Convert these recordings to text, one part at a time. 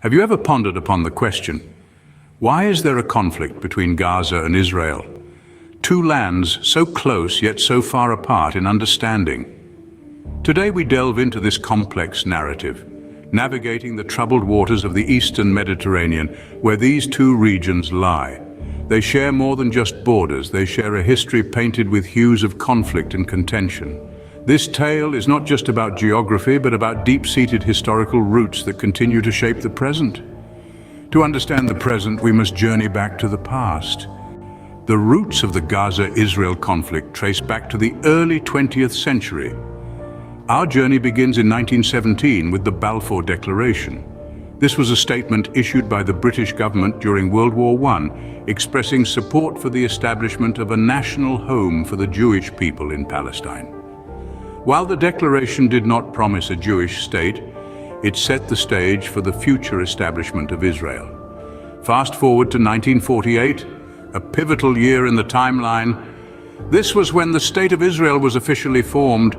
Have you ever pondered upon the question, why is there a conflict between Gaza and Israel? Two lands so close yet so far apart in understanding. Today we delve into this complex narrative, navigating the troubled waters of the Eastern Mediterranean, where these two regions lie. They share more than just borders, they share a history painted with hues of conflict and contention. This tale is not just about geography, but about deep-seated historical roots that continue to shape the present. To understand the present, we must journey back to the past. The roots of the Gaza-Israel conflict trace back to the early 20th century. Our journey begins in 1917 with the Balfour Declaration. This was a statement issued by the British government during World War I, expressing support for the establishment of a national home for the Jewish people in Palestine. While the declaration did not promise a Jewish state, it set the stage for the future establishment of Israel. Fast forward to 1948, a pivotal year in the timeline. This was when the State of Israel was officially formed.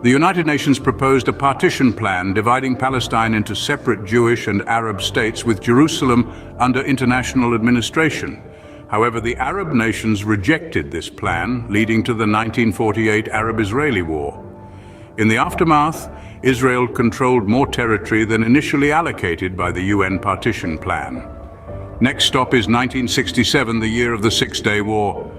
The United Nations proposed a partition plan dividing Palestine into separate Jewish and Arab states, with Jerusalem under international administration. However, the Arab nations rejected this plan, leading to the 1948 Arab-Israeli War. In the aftermath, Israel controlled more territory than initially allocated by the UN partition plan. Next stop is 1967, the year of the Six-Day War.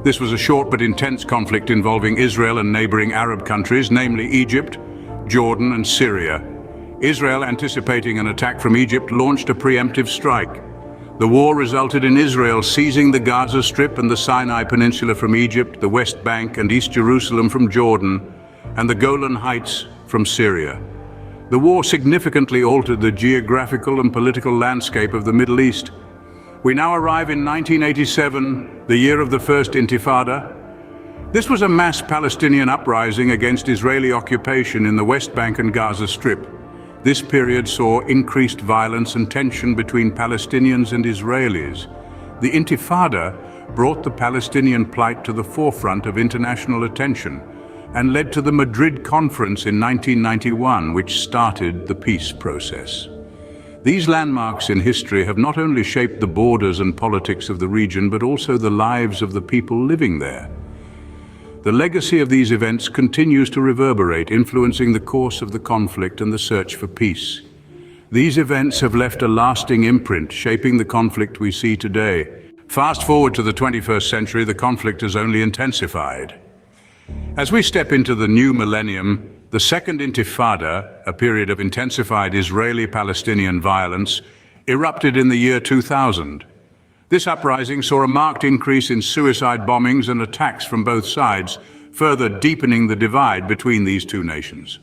This was a short but intense conflict involving Israel and neighboring Arab countries, namely Egypt, Jordan, and Syria. Israel, anticipating an attack from Egypt, launched a preemptive strike. The war resulted in Israel seizing the Gaza Strip and the Sinai Peninsula from Egypt, the West Bank and East Jerusalem from Jordan, and the Golan Heights from Syria. The war significantly altered the geographical and political landscape of the Middle East. We now arrive in 1987, the year of the First Intifada. This was a mass Palestinian uprising against Israeli occupation in the West Bank and Gaza Strip. This period saw increased violence and tension between Palestinians and Israelis. The Intifada brought the Palestinian plight to the forefront of international attention and led to the Madrid Conference in 1991, which started the peace process. These landmarks in history have not only shaped the borders and politics of the region, but also the lives of the people living there. The legacy of these events continues to reverberate, influencing the course of the conflict and the search for peace. These events have left a lasting imprint, shaping the conflict we see today. Fast forward to the 21st century, the conflict has only intensified. As we step into the new millennium, the Second Intifada, a period of intensified Israeli-Palestinian violence, erupted in the year 2000. This uprising saw a marked increase in suicide bombings and attacks from both sides, further deepening the divide between these two nations.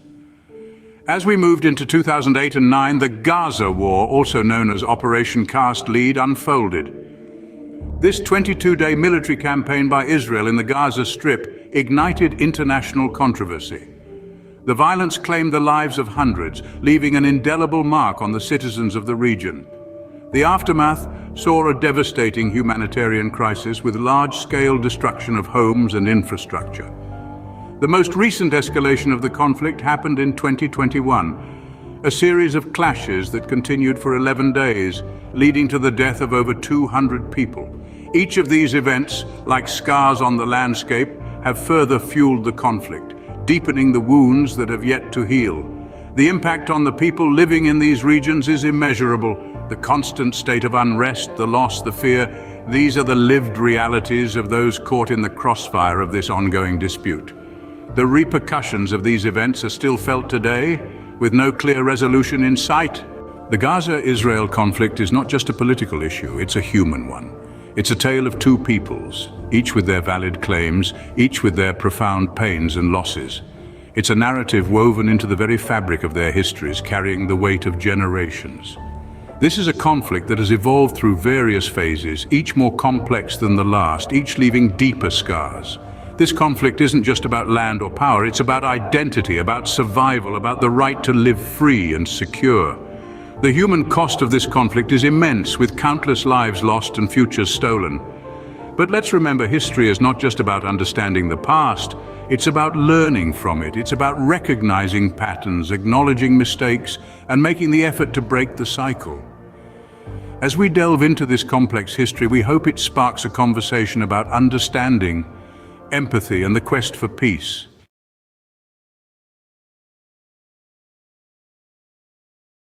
As we moved into 2008 and 2009, the Gaza War, also known as Operation Cast Lead, unfolded. This 22-day military campaign by Israel in the Gaza Strip ignited international controversy. The violence claimed the lives of hundreds, leaving an indelible mark on the citizens of the region. The aftermath saw a devastating humanitarian crisis with large-scale destruction of homes and infrastructure. The most recent escalation of the conflict happened in 2021, a series of clashes that continued for 11 days, leading to the death of over 200 people. Each of these events, like scars on the landscape, have further fueled the conflict, deepening the wounds that have yet to heal. The impact on the people living in these regions is immeasurable. The constant state of unrest, the loss, the fear, these are the lived realities of those caught in the crossfire of this ongoing dispute. The repercussions of these events are still felt today, with no clear resolution in sight. The Gaza-Israel conflict is not just a political issue, it's a human one. It's a tale of two peoples, each with their valid claims, each with their profound pains and losses. It's a narrative woven into the very fabric of their histories, carrying the weight of generations. This is a conflict that has evolved through various phases, each more complex than the last, each leaving deeper scars. This conflict isn't just about land or power, it's about identity, about survival, about the right to live free and secure. The human cost of this conflict is immense, with countless lives lost and futures stolen. But let's remember, history is not just about understanding the past, it's about learning from it. It's about recognizing patterns, acknowledging mistakes, and making the effort to break the cycle. As we delve into this complex history, we hope it sparks a conversation about understanding, empathy, and the quest for peace.